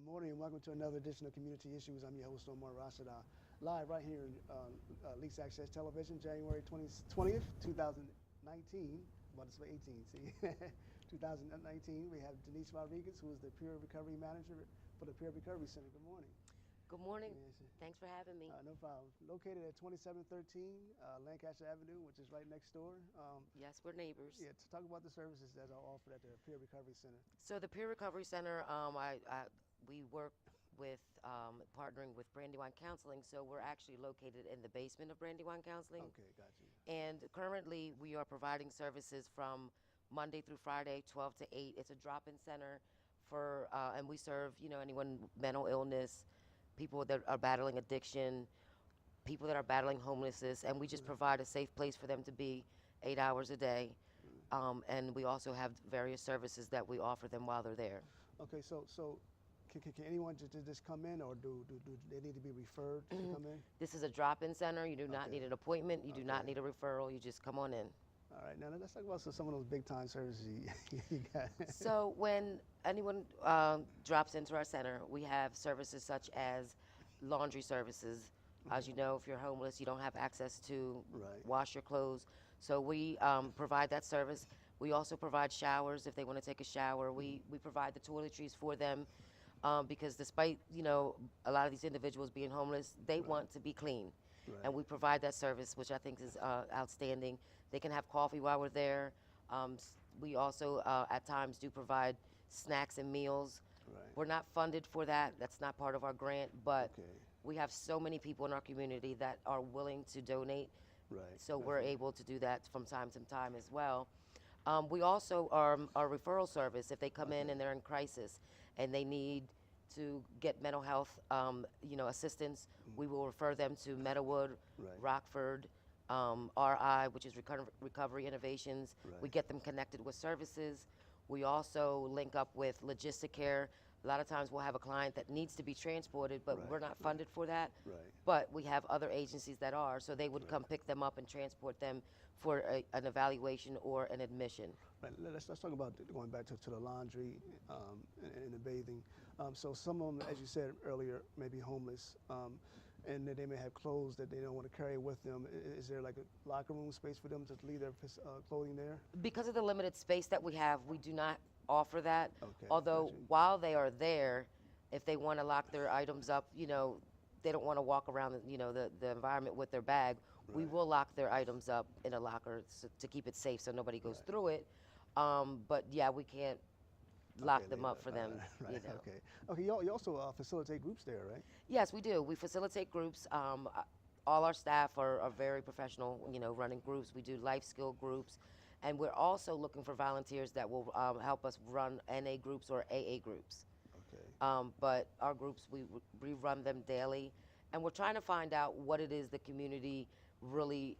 morning and welcome to another edition of Community Issues. I'm your host, Omar Rashida, live right here in Leaks Access Television, January 20th, 2019. About to say 18, see? 2019, we have Denise Rodriguez, who is the Peer Recovery Manager for the Peer Recovery Center. Good morning. Good morning. Yes. Thanks for having me. No problem. Located at 2713 Lancaster Avenue, which is right next door. Yes, we're neighbors. Yeah, to talk about the services that are offered at the Peer Recovery Center. So the Peer Recovery Center, we work with partnering with Brandywine Counseling. So we're actually located in the basement of Brandywine Counseling. Okay, got you. And currently we are providing services from Monday through Friday, 12 to 8. It's a drop-in center for, and we serve, anyone with mental illness, people that are battling addiction, people that are battling homelessness, and we just provide a safe place for them to be 8 hours a day. And we also have various services that we offer them while they're there. Okay, so can anyone just come in, or do they need to be referred to come in? This is a drop-in center. You do not Okay. need an appointment. You do not Okay. need a referral. You just come on in. All right, now let's talk about some of those big time services you got. So when anyone drops into our center, we have services such as laundry services. As you know, if you're homeless, you don't have access to Right. wash your clothes. So we provide that service. We also provide showers if they want to take a shower. We provide the toiletries for them because despite, a lot of these individuals being homeless, they want to be clean. Right. And we provide that service, which I think is outstanding. They can have coffee while we're there. We also, at times, do provide snacks and meals. Right. We're not funded for that. That's not part of our grant, but Okay. we have so many people in our community that are willing to donate. Right. So we're Definitely. able to do that from time to time as well. We also are our referral service. If they come in Okay. and they're in crisis and they need to get mental health, assistance, we will refer them to Meadowood, Right. Rockford, RI, which is Recovery Innovations. Right. We get them connected with services. We also link up with Logistic Care. A lot of times we'll have a client that needs to be transported, but Right, we're not funded for that. Right. But we have other agencies that are, so they would come pick them up and transport them for an evaluation or an admission. Right. Let's talk about going back to the laundry and the bathing. So some of them, as you said earlier, may be homeless, and that they may have clothes that they don't want to carry with them. Is there like a locker room space for them to leave their clothing there? Because of the limited space that we have, we do not offer that. Okay, Although gotcha. while they are there, if they want to lock their items up, they don't want to walk around, the environment with their bag, we Right. will lock their items up in a locker to keep it safe so nobody goes Right. through it. But yeah, we can't lock Okay, them up for them. Right. Okay. Okay. You also facilitate groups there, right? Yes, we do. We facilitate groups. All our staff are very professional, running groups. We do life skill groups. And we're also looking for volunteers that will help us run NA groups or AA groups. Okay. But our groups, we run them daily. And we're trying to find out what it is the community really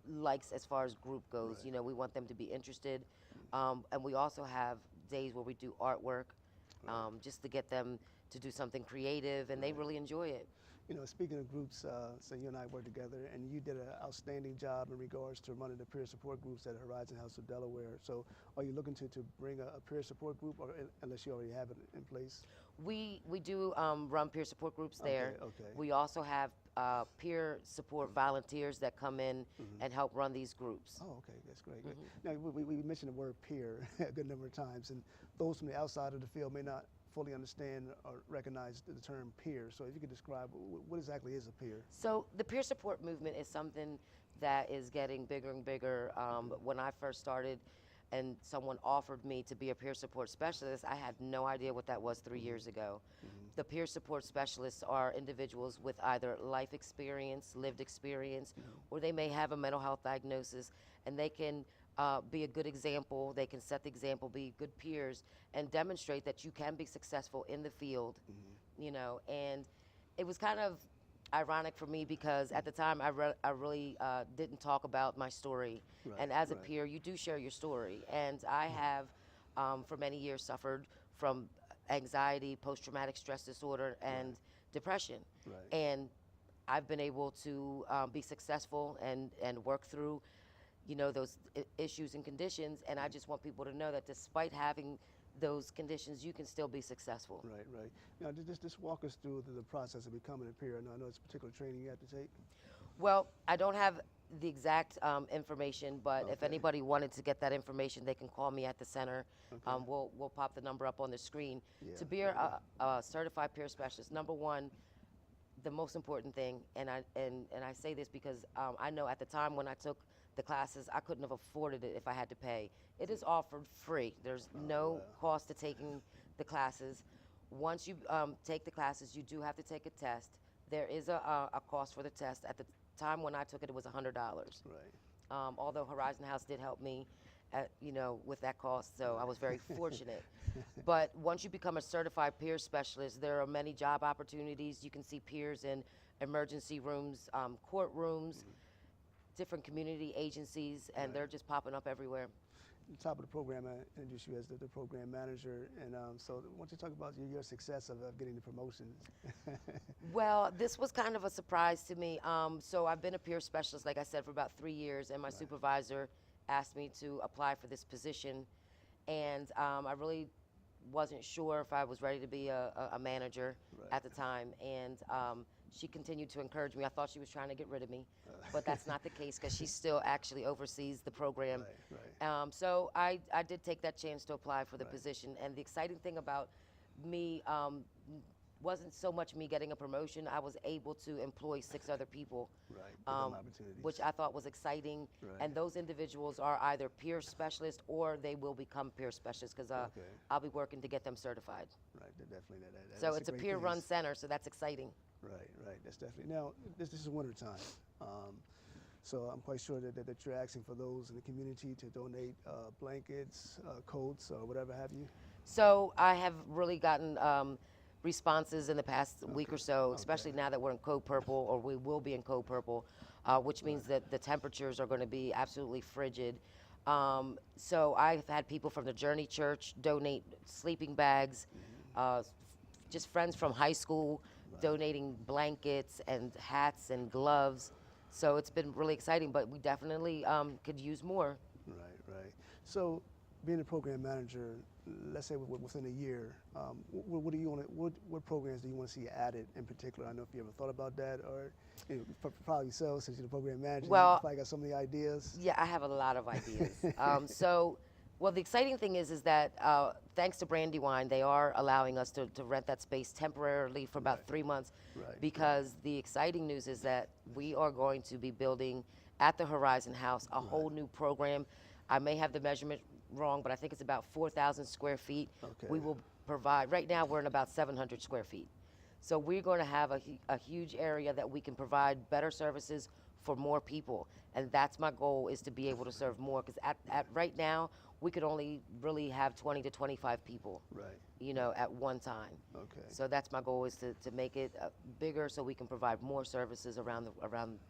likes as far as group goes. Right. We want them to be interested. And we also have days where we do artwork just to get them to do something creative, and they really enjoy it. Speaking of groups, so you and I work together, and you did an outstanding job in regards to running the peer support groups at Horizon House of Delaware. So are you looking to bring a peer support group, or unless you already have it in place? We do run peer support groups there. Okay. We also have peer support volunteers that come in and help run these groups. Oh, okay, that's great. Now, we mentioned the word peer a good number of times, and those from the outside of the field may not fully understand or recognize the term peer. So if you could describe what exactly is a peer? So the peer support movement is something that is getting bigger and bigger. When I first started and someone offered me to be a peer support specialist, I had no idea what that was 3 years ago. The peer support specialists are individuals with either life experience, lived experience, or they may have a mental health diagnosis, and they can be a good example. They can set the example, be good peers, and demonstrate that you can be successful in the field, and it was kind of ironic for me because at the time I really didn't talk about my story. Right, And as a right. peer, you do share your story. And I have, for many years, suffered from anxiety, post-traumatic stress disorder, and depression. Right. And I've been able to be successful and work through, those issues and conditions. And I just want people to know that despite having those conditions, you can still be successful. Right, right. Now, just walk us through the process of becoming a peer. I know it's particular training you have to take. Well, I don't have the exact information, but if Okay. anybody wanted to get that information, they can call me at the center. Okay. We'll pop the number up on the screen. Yeah, To be a certified peer specialist, number one, the most important thing, and I say this because I know at the time when I took the classes, I couldn't have afforded it if I had to pay. It is offered free. There's no wow. cost to taking the classes. Once you take the classes, you do have to take a test. There is a cost for the test. At the time when I took it, it was $100. Right. Although Horizon House did help me, with that cost, so I was very fortunate. But once you become a certified peer specialist, there are many job opportunities. You can see peers in emergency rooms, courtrooms, different community agencies, and Right. they're just popping up everywhere. On top of the program, I introduced you as the program manager, and so why don't you talk about your success of getting the promotions? Well, this was kind of a surprise to me. So I've been a peer specialist, like I said, for about 3 years, and my supervisor asked me to apply for this position, and I really wasn't sure if I was ready to be a manager Right. at the time, and she continued to encourage me. I thought she was trying to get rid of me, but that's not the case because she still actually oversees the program. Right, right. So I did take that chance to apply for the Right. position, and the exciting thing about me wasn't so much me getting a promotion. I was able to employ 6 other people, Right. Give them opportunities. which I thought was exciting. Right. And those individuals are either peer specialists or they will become peer specialists because Okay. I'll be working to get them certified. Right. Definitely. So that's it's a great peer-run thing. center, so that's exciting. Right, right. That's definitely. Now, this is winter time. So I'm quite sure that you're asking for those in the community to donate blankets, coats, or whatever have you. So I have really gotten responses in the past week or so, especially now that we're in code purple, or we will be in code purple, which means that the temperatures are going to be absolutely frigid. So I've had people from the Journey Church donate sleeping bags, just friends from high school donating blankets and hats and gloves. So it's been really exciting, but we definitely could use more. Right, right. So, being a program manager, let's say within a year, what do you want? What programs do you want to see added in particular? I know if you ever thought about that, or probably so, since you're the program manager. Well, you probably got so many ideas. Yeah, I have a lot of ideas. Well, the exciting thing is that thanks to Brandywine, they are allowing us to rent that space temporarily for about 3 months. Right. Because the exciting news is that we are going to be building at the Horizon House a whole new program. I may have the measurement wrong, but I think it's about 4,000 square feet. Okay. We will provide, right now we're in about 700 square feet. So we're going to have a huge area that we can provide better services for more people. And that's my goal, is to be able to serve more, because at right now, we could only really have 20 to 25 people, Right. at one time. Okay. So that's my goal, is to make it bigger so we can provide more services around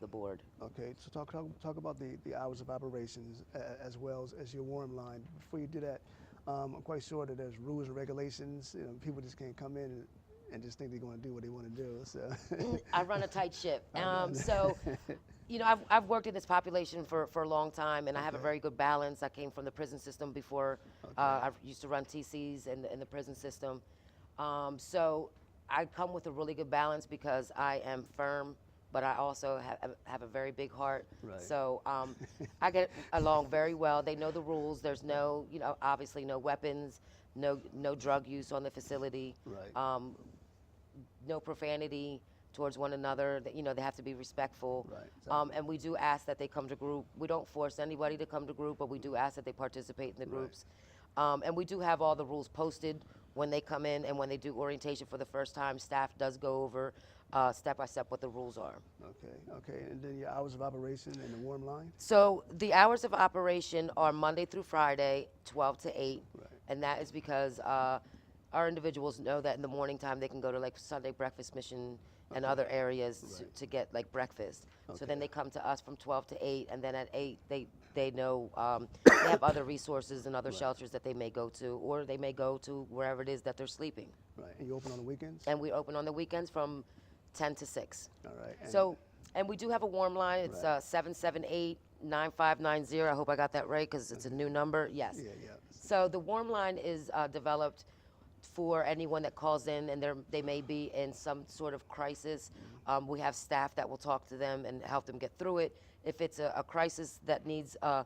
the board. Okay. So talk about the hours of operations as well as your warm line. Before you do that, I'm quite sure that there's rules and regulations. People just can't come in and just think they're going to do what they want to do. So. I run a tight ship. I've worked in this population for a long time, and I have a very good balance. I came from the prison system before. I used to run TCs in the prison system. So I come with a really good balance because I am firm, but I also have a very big heart. Right. So I get along very well. They know the rules. There's no, obviously no weapons, no drug use on the facility. Right. No profanity towards one another. They have to be respectful. Right, exactly. And we do ask that they come to group. We don't force anybody to come to group, but we do ask that they participate in the groups. And we do have all the rules posted when they come in, and when they do orientation for the first time, staff does go over step by step what the rules are. Okay. And then your hours of operation and the warm line? So the hours of operation are Monday through Friday, 12 to 8. Right. And that is because our individuals know that in the morning time they can go to like Sunday Breakfast Mission and other areas to get like breakfast. So then they come to us from 12 to 8, and then at 8 they know they have other resources and other shelters that they may go to, or they may go to wherever it is that they're sleeping. Right. And you open on the weekends? And we open on the weekends from 10 to 6. All right. And we do have a warm line. It's 778 9590. I hope I got that right because it's a new number. Yes. Yeah, yeah. So the warm line is developed for anyone that calls in and they may be in some sort of crisis. We have staff that will talk to them and help them get through it. If it's a crisis that needs, a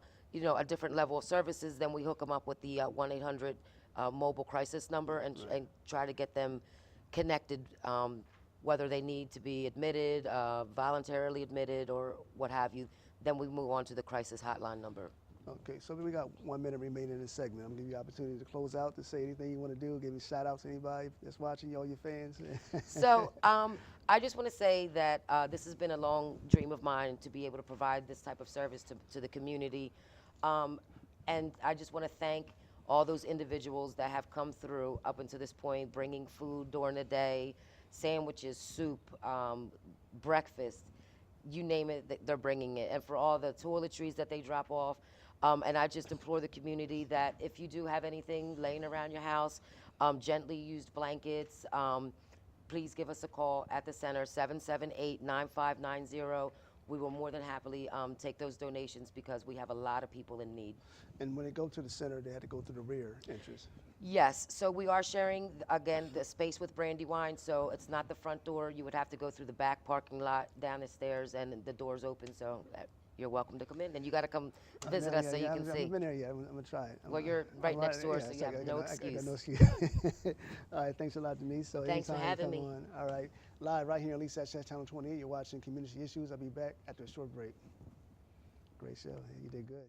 different level of services, then we hook them up with the 1-800 mobile crisis number and try to get them connected, whether they need to be admitted, voluntarily admitted, or what have you. Then we move on to the crisis hotline number. Okay, so we got 1 minute remaining in this segment. I'm gonna give you the opportunity to close out, to say anything you want to do, give me shout outs to anybody that's watching, all your fans. So I just want to say that this has been a long dream of mine to be able to provide this type of service to the community. And I just want to thank all those individuals that have come through up until this point, bringing food during the day, sandwiches, soup, breakfast, you name it, they're bringing it. And for all the toiletries that they drop off. And I just implore the community that if you do have anything laying around your house, gently used blankets, please give us a call at the center, 778-9590. We will more than happily take those donations because we have a lot of people in need. And when they go to the center, they had to go through the rear entrance. Yes, so we are sharing, again, the space with Brandywine, so it's not the front door. You would have to go through the back parking lot, down the stairs, and the door's open, so you're welcome to come in. And you got to come visit us so you can see. I haven't been there yet. I'm going to try it. Well, you're right next door, so you have no excuse. I got no excuse. All right, thanks a lot, Denise. So thanks for having me. All right, live right here on Leaks Access Channel 28. You're watching Community Issues. I'll be back after a short break. Great show. You did good.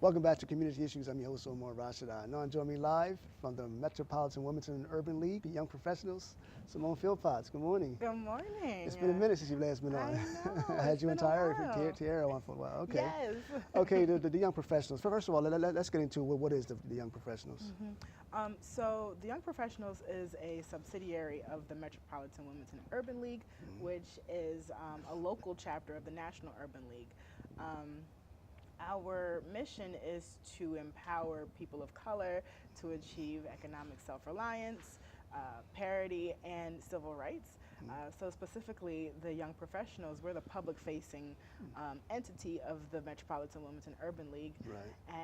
Welcome back to Community Issues. I'm your host, Omar Rashida. Now join me live from the Metropolitan Wilmington Urban League, Young Professionals, Simone Philpotts. Good morning. Good morning. It's been a minute since you've last been on. I know. I had you in while. Tierra on for a while. Okay. Yes. Okay, the Young Professionals. First of all, let's get into what is the Young Professionals. So the Young Professionals is a subsidiary of the Metropolitan Wilmington Urban League, which is a local chapter of the National Urban League. Our mission is to empower people of color to achieve economic self-reliance, parity, and civil rights. So specifically, the Young Professionals, we're the public-facing entity of the Metropolitan Wilmington Urban League. Right.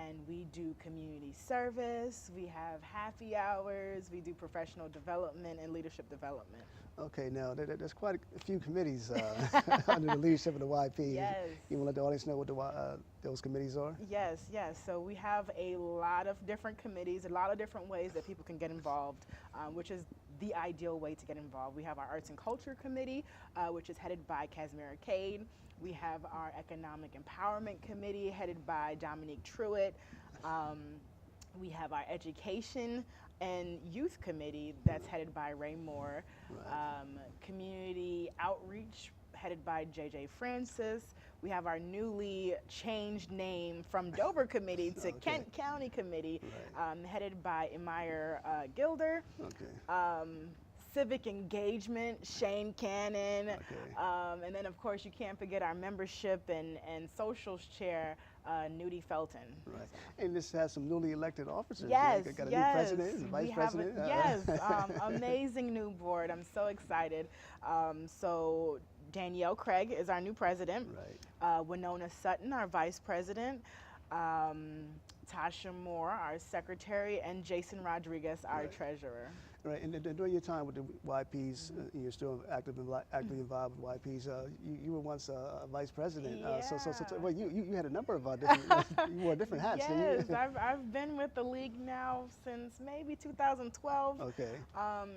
And we do community service, we have happy hours, we do professional development and leadership development. Okay, now there's quite a few committees under the leadership of the YP. Yes. You want to let the audience know what those committees are? Yes, yes. So we have a lot of different committees, a lot of different ways that people can get involved, which is the ideal way to get involved. We have our Arts and Culture Committee, which is headed by Casimira Cade. We have our Economic Empowerment Committee, headed by Dominique Truitt. We have our Education and Youth Committee that's headed by Ray Moore, Right. Community Outreach headed by JJ Francis. We have our newly changed name from Dover Committee to Okay. Kent County Committee, Right. headed by Emire Gilder. Okay. Civic Engagement, Shane Cannon. Okay. And then, of course, you can't forget our membership and socials chair, Nudie Felton. Right. And this has some newly elected officers. Yes, Right? Got a yes. new president, and vice We have president. yes, amazing new board. I'm so excited. So Danielle Craig is our new president. Right. Winona Sutton, our vice president. Tasha Moore, our secretary, and Jason Rodriguez, our Right. treasurer. Right, and during your time with the YPs, you're still actively involved with YPs. You were once a vice president. So Yeah. well, you had a number of different, you wore different hats, Yes, didn't you? I've been with the league now since maybe 2012. Okay.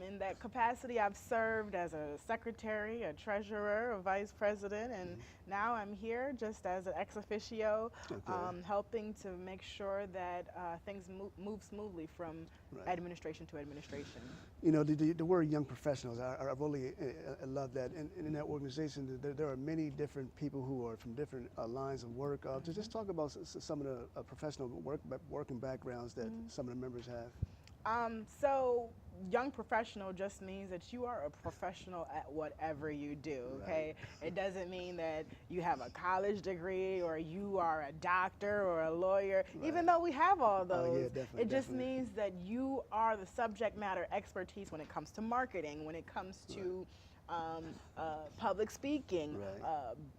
In that capacity, I've served as a secretary, a treasurer, a vice president, and now I'm here just as an ex officio, Okay. helping to make sure that things move smoothly from Right. administration to administration. You know, the word young professionals, I really love that. And in that organization, there are many different people who are from different lines of work. To just talk about some of the professional working backgrounds that some of the members have. So young professional just means that you are a professional at whatever you do, okay? Right. It doesn't mean that you have a college degree or you are a doctor or a lawyer, even though we have all those. Yeah, definitely, it just definitely. means that you are the subject matter expertise when it comes to marketing, when it comes to public speaking,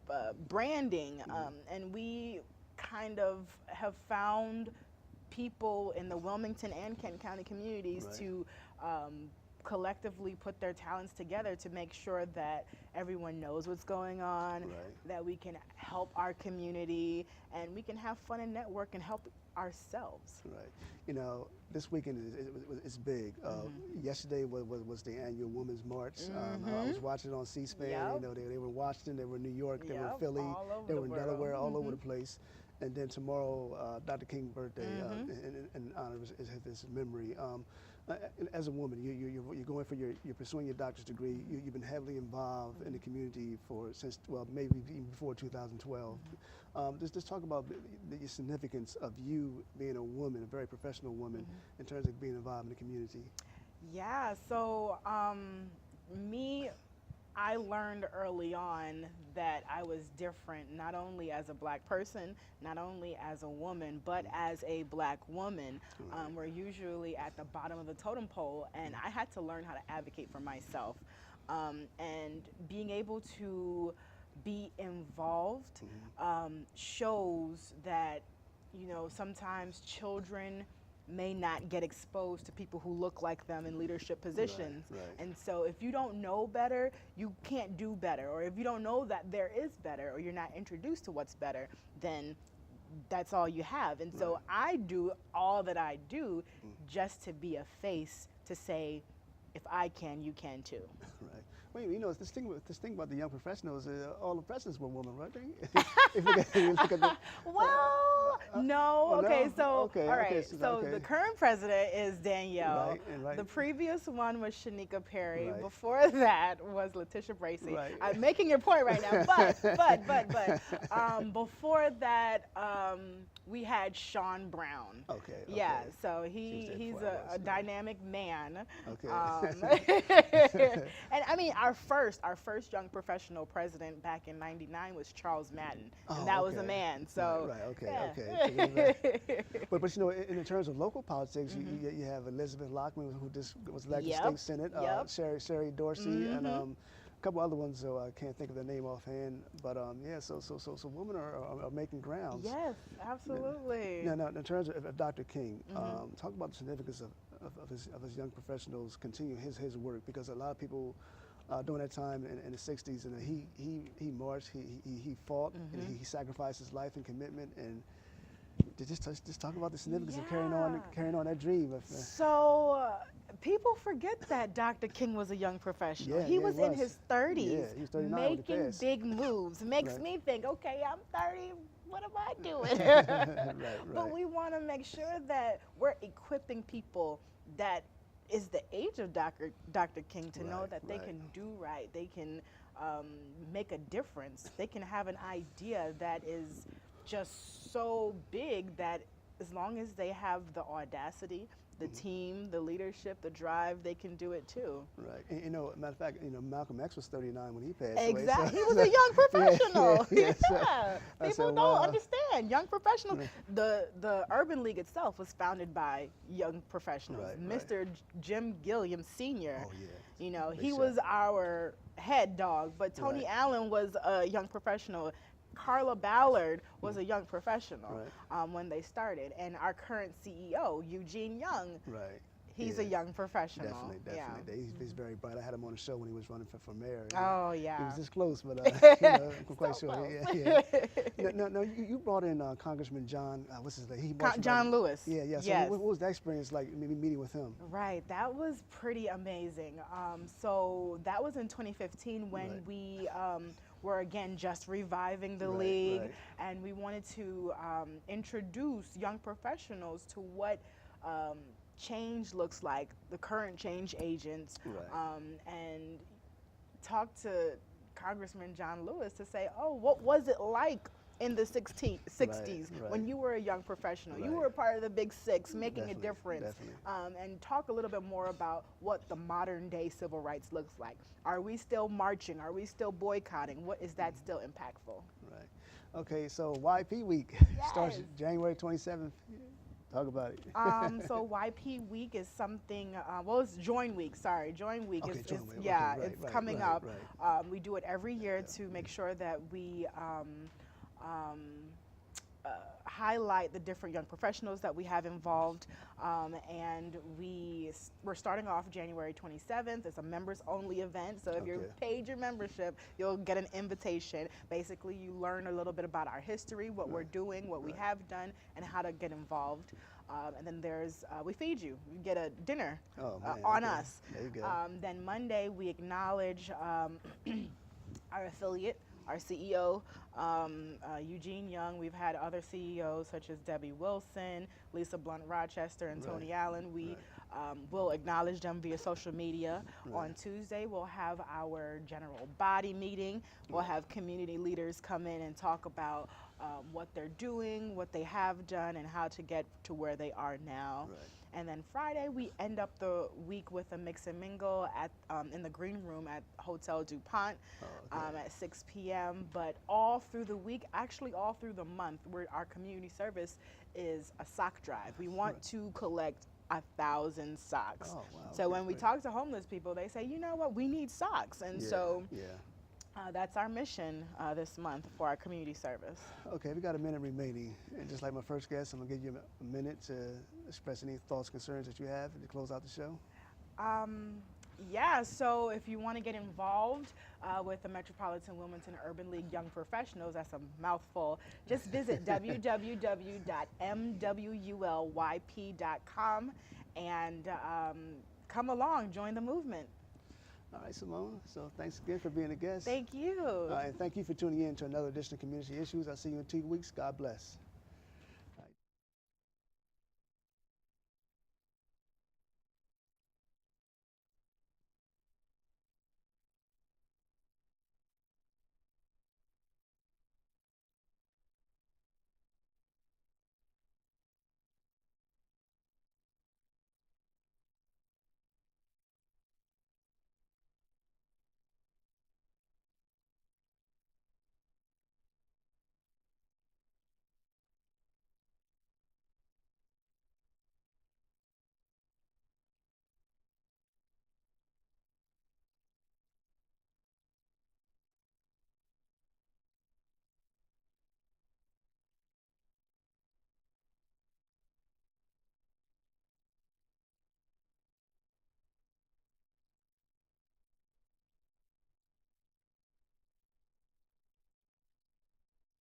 Right. branding, and we kind of have found people in the Wilmington and Kent County communities Right. to collectively put their talents together to make sure that everyone knows what's going on, Right. that we can help our community, and we can have fun and network and help ourselves. Right. You know, this weekend is big. Yesterday was the annual Women's March. I was watching it on C-SPAN. Yep. You know, they were in Washington, they were in New York, they were in Yep, Philly, all over they the were in world. Delaware, all over the place. And then tomorrow, Dr. King's birthday, in honor of his memory. As a woman, you're going for you're pursuing your doctor's degree. You've been heavily involved in the community since maybe even before 2012. Just talk about the significance of you being a woman, a very professional woman, in terms of being involved in the community. Yeah, so I learned early on that I was different, not only as a black person, not only as a woman, but as a black woman. We're usually at the bottom of the totem pole, and I had to learn how to advocate for myself. And being able to be involved shows that, you know, sometimes children may not get exposed to people who look like them in leadership positions. Right. And so if you don't know better, you can't do better. Or if you don't know that there is better, or you're not introduced to what's better, then that's all you have. And so I do all that I do just to be a face to say, if I can, you can too. Right. Well, you know, this thing about the young professionals, all the presidents were women, right? If you look at the, Well, no. oh, Okay, no? so Okay, all right. okay, So okay. the current president is Danielle. Right, and right. The previous one was Shanika Perry. Right. Before that was Letitia Bracey. Right. I'm making your point right now, but before that we had Sean Brown. Okay. Yeah, okay. so She's there he's before I a was, dynamic man. Okay. And I mean, our first young professional president back in '99 was Charles Madden, and Oh, that was a okay. man. So Right, okay, yeah. okay. But you know, in terms of local politics, you have Elizabeth Lockman, who just was elected Yep, state senate, yep. Sherry Dorsey, and a couple other ones. So I can't think of their name offhand. But yeah, so women are making grounds. Yes, absolutely. Now, in terms of Dr. King, talk about the significance of his young professionals continuing his work, because a lot of people during that time in the '60s, and he marched, he fought, and he sacrificed his life and commitment, and just talk about the significance of carrying on that dream. So people forget that Dr. King was a young professional. Yeah, he yeah, was he in was. his 30s, Yeah, he was 39 when he making passed. big moves. Makes Right. me think, okay, I'm 30. What am I doing? Right, But right. we want to make sure that we're equipping people that is the age of Dr. King to know Right, that they right. can do right. They can make a difference. They can have an idea that is just so big that as long as they have the audacity, the team, the leadership, the drive, they can do it too. Right. And, matter of fact, Malcolm X was 39 when he passed away. Exactly. So, He was a young professional. Yeah. So, I People said, don't wow. understand. Young professionals. The Urban League itself was founded by young professionals. Right, Mr. Jim Gilliam Sr. Oh, yeah. You know, Big he shot. was our head dog, but Tony Right. Allen was a young professional. Carla Ballard was a young professional Right. when they started. And our current CEO, Eugene Young, Right. he's Yeah. a young professional. Definitely. Yeah. He's very bright. I had him on the show when he was running for mayor. Oh, He yeah. was this close, but I'm quite So sure. close. Yeah. No, you brought in Congressman John. What's his name? He brought you John back- Lewis. Yeah. So Yes. what was that experience like? Maybe meeting with him. Right, that was pretty amazing. So that was in 2015 when Right. we were again just reviving the Right, league, right. and we wanted to introduce young professionals to what change looks like, the current change agents, Right. and talk to Congressman John Lewis to say, oh, what was it like in the 60s right. when you were a young professional? You Right. were a part of the Big Six, making a Definitely, difference. definitely. And talk a little bit more about what the modern day civil rights looks like. Are we still marching? Are we still boycotting? What is that still impactful? Right. Okay. So YP Week starts Yes. January 27th. Talk about it. So YP Week is something. Well, it's Join Week. Sorry, Join Week. Okay, is, Join Week. Okay, yeah, right, it's right, coming right, up. right. We do it every year to make sure that we highlight the different young professionals that we have involved, and we're starting off January 27th. It's a members-only event, so if you're Okay. paid your membership, you'll get an invitation. Basically, you learn a little bit about our history, what we're doing, what we have done, and how to get involved. And then there's we feed you. You get a dinner Oh, man, on okay. us. There you go. Then Monday we acknowledge our affiliate, our CEO, Eugene Young. We've had other CEOs such as Debbie Wilson, Lisa Blunt Rochester, and Tony Right. Allen. We will acknowledge them via social media. On Tuesday, we'll have our general body meeting. We'll have community leaders come in and talk about what they're doing, what they have done, and how to get to where they are now. Right. And then Friday, we end up the week with a mix and mingle at in the green room at Hotel DuPont at 6 p.m. But all through the week, actually all through the month, our community service is a sock drive. We want to collect 1,000 socks. Oh, wow. So Okay, when we great. talk to homeless people, they say, you know what, we need socks. And so Yeah. that's our mission this month for our community service. Okay, we got a minute remaining. And just like my first guest, I'm going to give you a minute to express any thoughts, concerns that you have to close out the show. Yeah, so if you want to get involved with the Metropolitan Wilmington Urban League Young Professionals, that's a mouthful, just visit www.mwulyp.com and come along, join the movement. All right, Simone. So thanks again for being a guest. Thank you. And thank you for tuning in to another edition of Community Issues. I'll see you in 2 weeks. God bless.